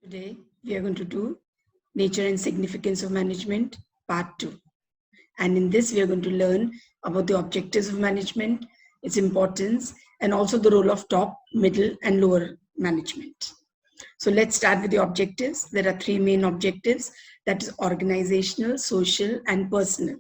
Today, we are going to do Nature and Significance of Management, Part 2. And in this, we are going to learn about the objectives of management, its importance, and also the role of top, middle, and lower management. So let's start with the objectives. There are three main objectives, that is organizational, social, and personal.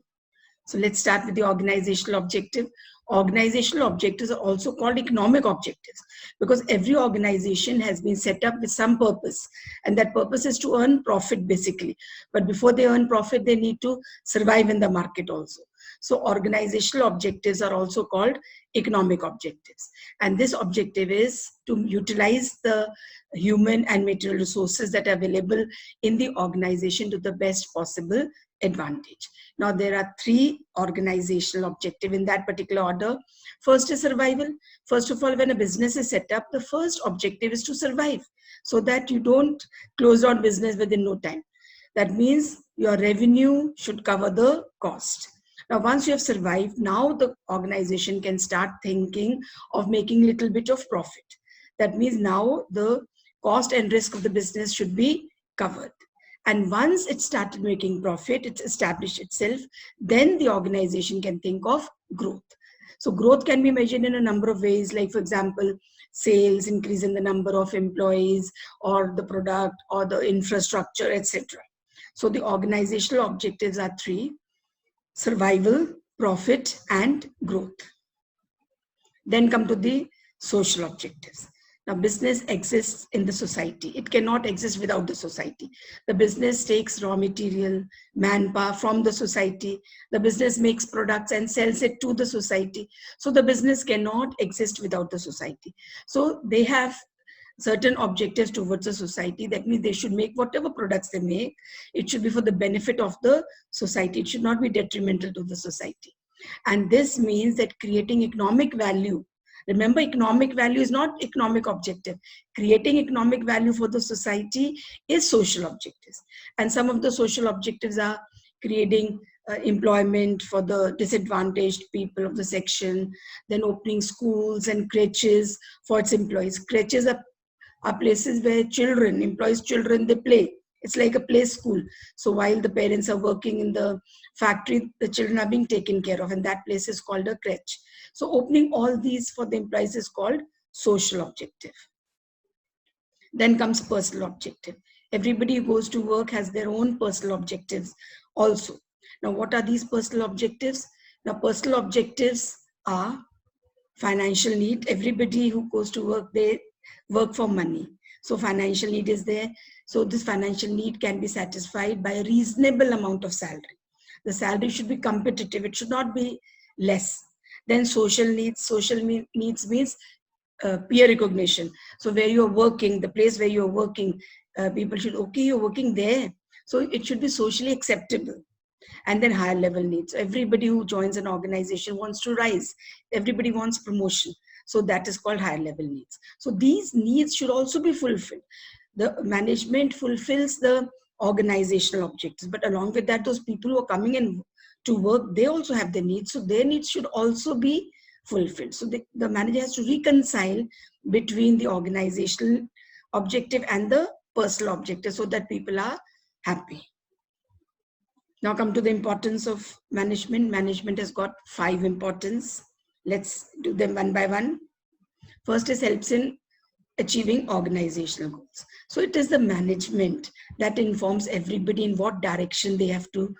So let's start with the organizational objective. Organizational objectives are also called economic objectives because every organization has been set up with some purpose, and that purpose is to earn profit basically. But before they earn profit, they need to survive in the market also. So organizational objectives are also called economic objectives. And this objective is to utilize the human and material resources that are available in the organization to the best possible advantage. Now, there are three organizational objectives in that particular order. First is survival. First of all, when a business is set up, the first objective is to survive so that you don't close down business within no time. That means your revenue should cover the cost. Now, once you have survived, now the organization can start thinking of making a little bit of profit. That means now the cost and risk of the business should be covered. And once it started making profit, it's established itself, then the organization can think of growth. So growth can be measured in a number of ways, like for example, sales, increase in the number of employees or the product or the infrastructure, etc. So the organizational objectives are three: survival, profit, and growth. Then come to the social objectives. Now, business exists in the society. It cannot exist without the society. The business takes raw material, manpower from the society. The business makes products and sells it to the society. So the business cannot exist without the society. So they have certain objectives towards the society. That means they should make whatever products they make, it should be for the benefit of the society. It should not be detrimental to the society. And this means that creating economic value. Remember, economic value is not economic objective. Creating economic value for the society is social objectives. And some of the social objectives are creating employment for the disadvantaged people of the section, then opening schools and creches for its employees. Creches are places where children, employees' children, they play. It's like a play school. So while the parents are working in the factory, the children are being taken care of, and that place is called a crèche. So opening all these for the employees is called social objective. Then comes personal objective. Everybody who goes to work has their own personal objectives also. Now, what are these personal objectives? Now, personal objectives are financial need. Everybody who goes to work, they work for money. So financial need is there. So this financial need can be satisfied by a reasonable amount of salary. The salary should be competitive. It should not be less. Then social needs. Social needs means peer recognition. So where you're working, the place where you're working, people should, okay, you're working there. So it should be socially acceptable. And then higher level needs. Everybody who joins an organization wants to rise. Everybody wants promotion. So that is called higher level needs. So these needs should also be fulfilled. The management fulfills the organizational objectives, but along with that, those people who are coming in to work, they also have their needs. So their needs should also be fulfilled. So the manager has to reconcile between the organizational objective and the personal objective so that people are happy. Now come to the importance of management. Management has got 5 importance. Let's do them one by one. First is helps in achieving organizational goals. So it is the management that informs everybody in what direction they have to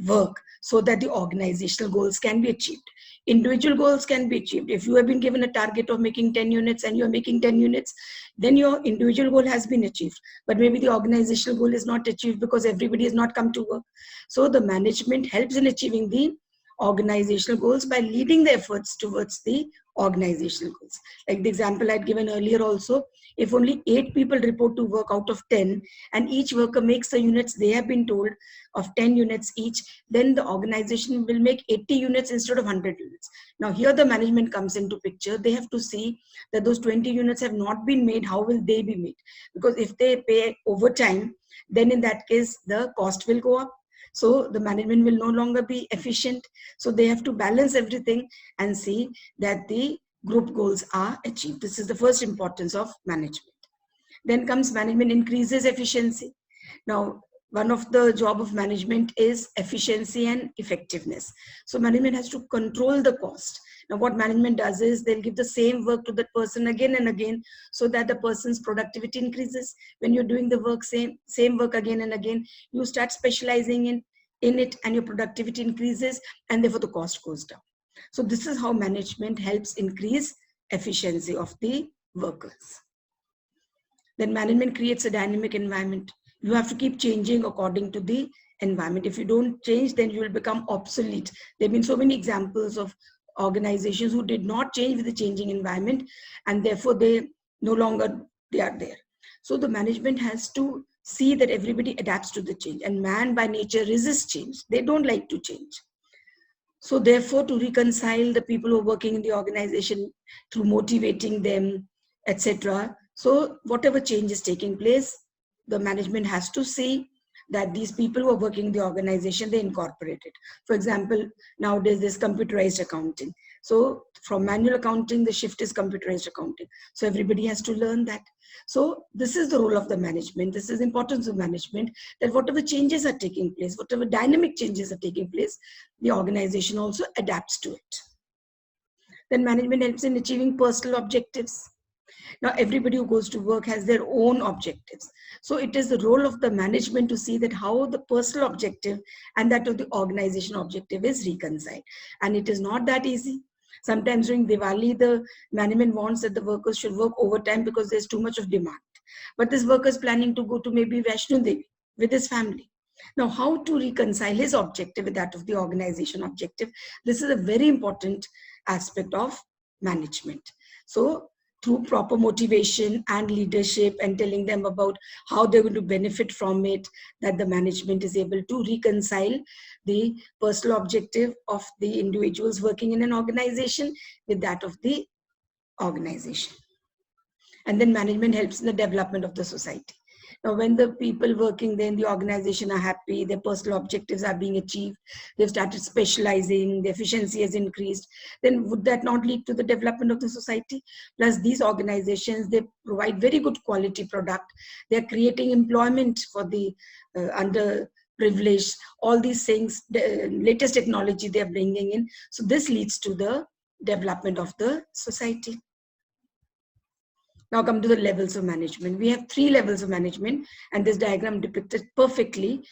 work so that the organizational goals can be achieved. Individual goals can be achieved. If you have been given a target of making 10 units and you're making 10 units, then your individual goal has been achieved. But maybe the organizational goal is not achieved because everybody has not come to work. So the management helps in achieving the organizational goals by leading the efforts towards the organizational goals. Like the example I'd given earlier also, if only 8 people report to work out of 10 and each worker makes the units they have been told of 10 units each, then the organization will make 80 units instead of 100 units. Now here the management comes into picture. They have to see that those 20 units have not been made. How will they be made? Because if they pay overtime, then in that case the cost will go up. So the management will no longer be efficient. So they have to balance everything and see that the group goals are achieved. This is the first importance of management. Then comes management increases efficiency. Now, one of the job of management is efficiency and effectiveness. So management has to control the cost. Now what management does is they'll give the same work to that person again and again so that the person's productivity increases. When you're doing the work, same work again and again, you start specializing in it and your productivity increases and therefore the cost goes down. So this is how management helps increase efficiency of the workers. Then management creates a dynamic environment. You have to keep changing according to the environment. If you don't change, then you will become obsolete. There have been so many examples of organizations who did not change with the changing environment, and therefore they no longer they are there. So the management has to see that everybody adapts to the change, and man by nature resists change. They don't like to change. So therefore, to reconcile the people who are working in the organization through motivating them, etc. So whatever change is taking place, the management has to see that these people who are working in the organization, they incorporate it. For example, nowadays there's computerized accounting. So from manual accounting, the shift is computerized accounting. So everybody has to learn that. So this is the role of the management. This is the importance of management, that whatever changes are taking place, whatever dynamic changes are taking place, the organization also adapts to it. Then management helps in achieving personal objectives. Now, everybody who goes to work has their own objectives. So it is the role of the management to see that how the personal objective and that of the organization objective is reconciled. And it is not that easy. Sometimes during Diwali, the management wants that the workers should work overtime because there's too much of demand. But this worker is planning to go to maybe Vaishno Devi with his family. Now, how to reconcile his objective with that of the organization objective? This is a very important aspect of management. So through proper motivation and leadership and telling them about how they're going to benefit from it, that the management is able to reconcile the personal objective of the individuals working in an organization with that of the organization. And then management helps in the development of the society. Now, when the people working there in the organization are happy, their personal objectives are being achieved, they've started specializing, the efficiency has increased, then would that not lead to the development of the society? Plus, these organizations, they provide very good quality product. They're creating employment for the underprivileged, all these things, the latest technology they're bringing in. So this leads to the development of the society. Now come to the levels of management. We have 3 levels of management, and this diagram depicted perfectly.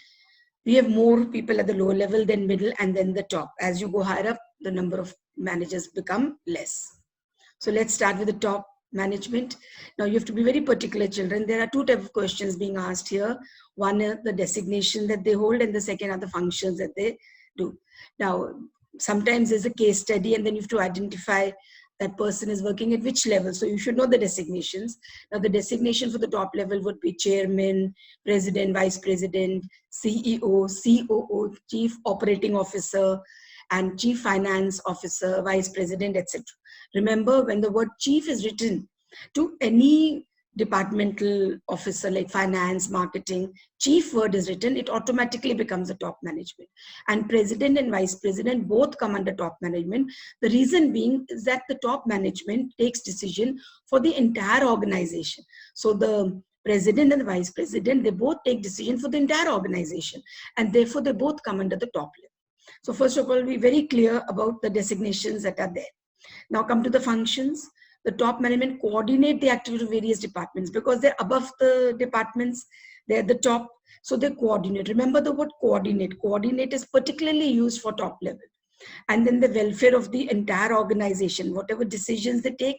We have more people at the lower level, then middle, and then the top. As you go higher up, the number of managers become less. So let's start with the top management. Now you have to be very particular, children. There are 2 types of questions being asked here. One is the designation that they hold, and the second are the functions that they do. Now, sometimes there's a case study, and then you have to identify that person is working at which level. So you should know the designations. Now the designation for the top level would be chairman, president, vice president, CEO, COO, chief operating officer, and chief finance officer, vice president, etc. Remember, when the word chief is written to any departmental officer like finance, marketing, chief word is written, it automatically becomes a top management. And president and vice president both come under top management. The reason being is that the top management takes decision for the entire organization. So the president and the vice president, they both take decision for the entire organization, and therefore they both come under the top level. So first of all, be very clear about the designations that are there. Now come to the functions. The top management coordinate the activity of various departments because they're above the departments, they're the top, so they coordinate. Remember the word coordinate. Coordinate is particularly used for top level. And then the welfare of the entire organization, whatever decisions they take,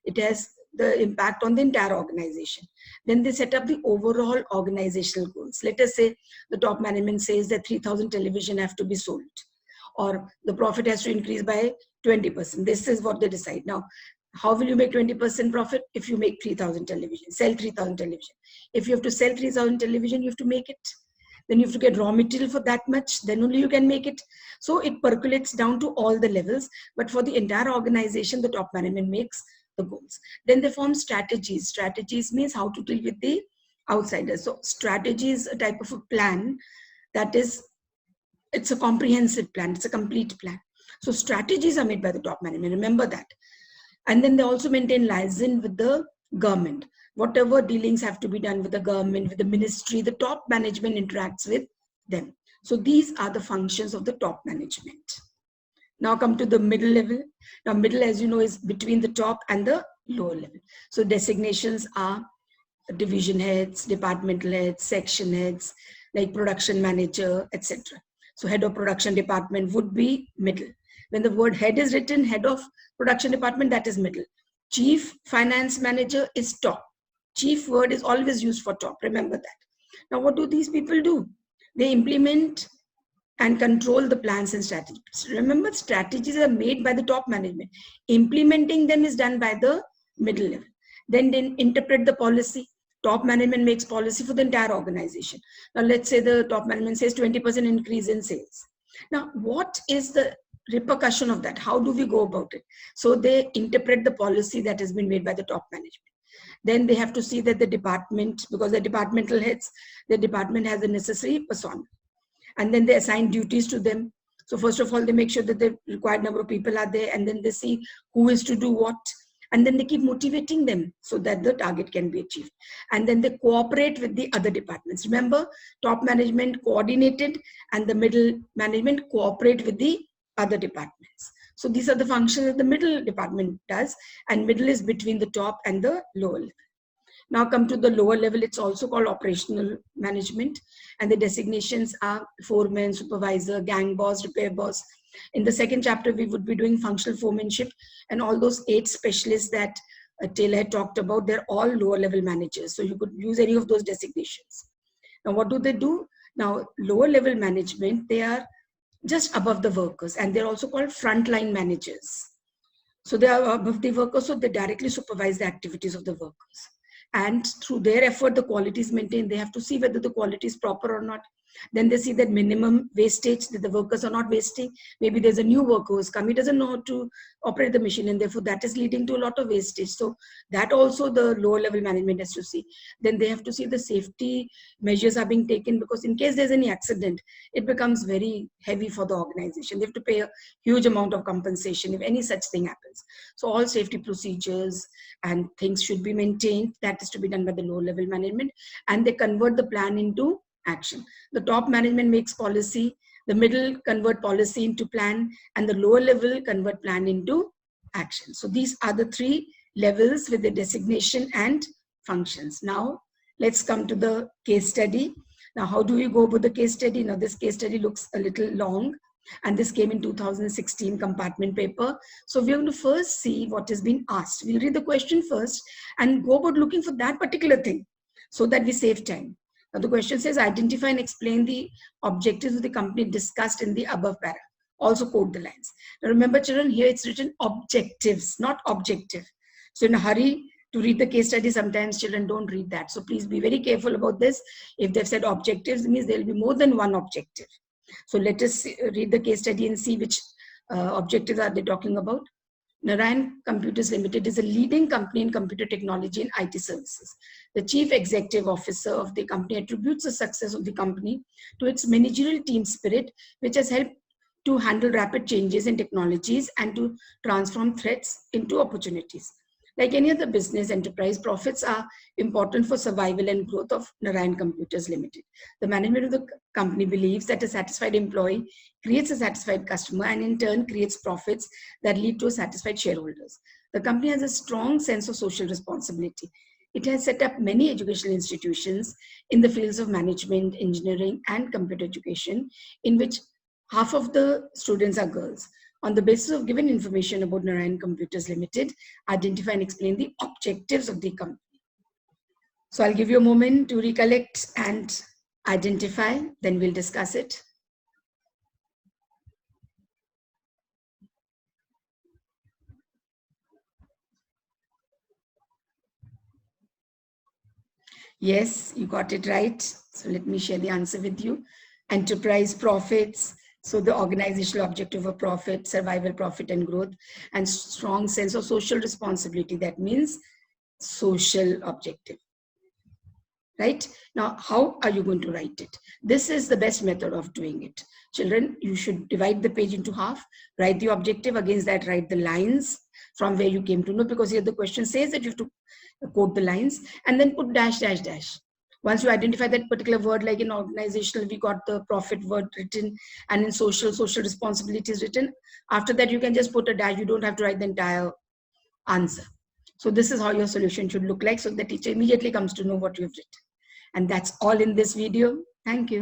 it has the impact on the entire organization. Then they set up the overall organizational goals. Let us say the top management says that 3,000 television have to be sold, or the profit has to increase by 20%. This is what they decide. Now, how will you make 20% profit? If you make 3,000 television, sell 3,000 television. If you have to sell 3,000 television, you have to make it. Then you have to get raw material for that much, then only you can make it. So it percolates down to all the levels, but for the entire organization, the top management makes the goals. Then they form strategies. Strategies means how to deal with the outsiders. So strategy is a type of a plan that is, it's a comprehensive plan, it's a complete plan. So strategies are made by the top management, remember that. And then they also maintain liaison with the government. Whatever dealings have to be done with the government, with the ministry, the top management interacts with them. So these are the functions of the top management. Now come to the middle level. Now middle, as you know, is between the top and the lower level. So designations are division heads, departmental heads, section heads, like production manager, etc. So head of production department would be middle. When the word head is written, head of production department, that is middle. Chief finance manager is top. Chief word is always used for top. Remember that. Now, what do these people do? They implement and control the plans and strategies. Remember, strategies are made by the top management. Implementing them is done by the middle level. Then they interpret the policy. Top management makes policy for the entire organization. Now, let's say the top management says 20% increase in sales. Now, what is the repercussion of that? How do we go about it? So they interpret the policy that has been made by the top management. Then they have to see that the department, because the departmental heads, the department has the necessary personnel. And then they assign duties to them. So first of all, they make sure that the required number of people are there, and then they see who is to do what. And then they keep motivating them so that the target can be achieved. And then they cooperate with the other departments. Remember, top management coordinated and the middle management cooperate with the other departments. So these are the functions that the middle department does, and middle is between the top and the lower level. Now come to the lower level, it's also called operational management, and the designations are foreman, supervisor, gang boss, repair boss. In the second chapter, we would be doing functional foremanship, and all those 8 specialists that Taylor had talked about, they're all lower level managers. So you could use any of those designations. Now what do they do? Now lower level management, they are just above the workers, and they're also called frontline managers. So they are above the workers, so they directly supervise the activities of the workers. And through their effort, the quality is maintained. They have to see whether the quality is proper or not. Then they see that minimum wastage, that the workers are not wasting. Maybe there's a new worker who's come, he doesn't know how to operate the machine, and therefore that is leading to a lot of wastage. So that also the lower level management has to see. Then they have to see the safety measures are being taken, because in case there's any accident, it becomes very heavy for the organization. They have to pay a huge amount of compensation if any such thing happens. So all safety procedures and things should be maintained. That is to be done by the lower level management, and they convert the plan into action. The top management makes policy, the middle convert policy into plan, and the lower level convert plan into action. So these are the 3 levels with the designation and functions. Now let's come to the case study. Now how do we go about the case study? Now this case study looks a little long, and this came in 2016 compartment paper. So we're going to first see what has been asked. We'll read the question first and go about looking for that particular thing so that we save time. Now the question says, identify and explain the objectives of the company discussed in the above para. Also quote the lines. Now remember children, here it's written objectives, not objective. So in a hurry to read the case study, sometimes children don't read that. So please be very careful about this. If they've said objectives, it means there will be more than one objective. So let us read the case study and see which objectives are they talking about. Narayan Computers Limited is a leading company in computer technology and IT services. The chief executive officer of the company attributes the success of the company to its managerial team spirit, which has helped to handle rapid changes in technologies and to transform threats into opportunities. Like any other business enterprise, profits are important for survival and growth of Narayan Computers Limited. The management of the company believes that a satisfied employee creates a satisfied customer, and in turn creates profits that lead to satisfied shareholders. The company has a strong sense of social responsibility. It has set up many educational institutions in the fields of management, engineering, and computer education, in which half of the students are girls. On the basis of given information about Narayan Computers Limited, identify and explain the objectives of the company. So I'll give you a moment to recollect and identify, then we'll discuss it. Yes, you got it right. So let me share the answer with you. Enterprise profits. So the organizational objective of profit, survival, profit, and growth, and strong sense of social responsibility. That means social objective. Right? Now, how are you going to write it? This is the best method of doing it. Children, you should divide the page into half, write the objective, against that write the lines, from where you came to know, because here the question says that you have to quote the lines and then put dash, dash, dash. Once you identify that particular word, like in organizational, we got the profit word written, and in social responsibility is written. After that, you can just put a dash. You don't have to write the entire answer. So this is how your solution should look like, so the teacher immediately comes to know what you've written. And that's all in this video. Thank you.